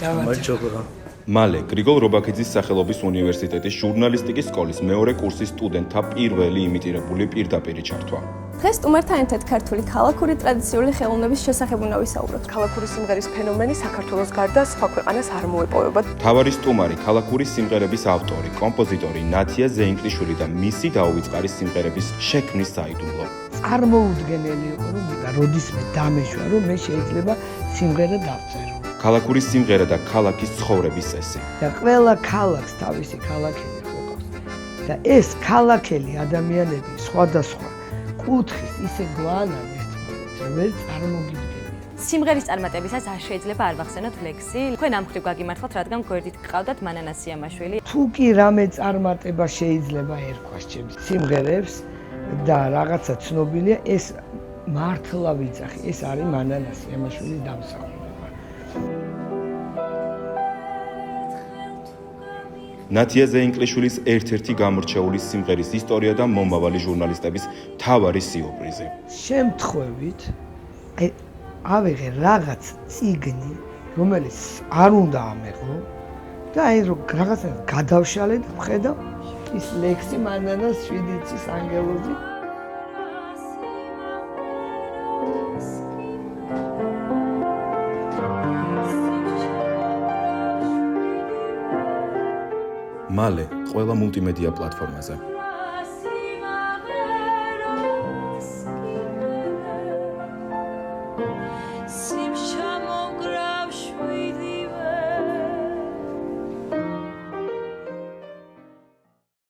გამარჯობა. მალე გრიგოლ რობაქიძის სახელობის უნივერსიტეტის ჟურნალისტიკის სკოლის მეორე კურსის სტუდენტთა პირველი იმიტირებული პირდაპირი ჩართვა. დღეს სტუმართან ერთად ქართული ქალაქური ტრადიციული ხელოვნების შესახებ უნდა ვისაუბროთ. ქალაქური სიმღერის ფენომენი საქართველოს გარდა სხვა ქვეყანას არ მოეპოვება. მთავარი სტუმარი ქალაქური სიმღერების ავტორი, კომპოზიტორი ნათია ზეინკლიშვილი და მისი დაუვიწყარი სიმღერების შექმნის საიდუმლო. წარმოუდგენელი იყო, რომ როდისმე დამეშვა, რომ მე შეიძლება სიმღერა დავწერო. ქალაქური სიმღერა და ქალაქის ცხოვრების წესი. და ყველა ქალაქს თავისი ქალაქელი ჰყავს. და ეს ქალაქელი ადამიანები სხვადასხვა კუთხის ისე გვანან ერთმანეთს, რომ ვერ წარმოგიდგენია. სიმღერის წარმატებისას არ შეიძლება არ ვახსენოთ ლექსი. თქვენ ამ ხრივ გაგიმართლოთ, რადგან გვერდით გყავდათ მანანა სიამაშვილი. თუ კი რამე წარმატება შეიძლება ერქვას ჩემს სიმღერებს და რაღაცა ცნობილია, ეს მართლა ვიცახი, ეს არის მანანა სიამაშვილის დამსახურება. ნათია ზეინკლიშვილის ერთ-ერთი გამორჩეული სიმღერის ისტორია და მომავალი ჟურნალისტების მთავარი სიურპრიზი. შემთხვევით ავიღე რაღაც წიგნი, რომელიც არ უნდა ამეღო და რომ რაღაცა გადავშალე და ვხედავ ის ლექსი მანანას 7 წლის ანგელოზი. მალე ყველა მულტიმედია პლატფორმაზე.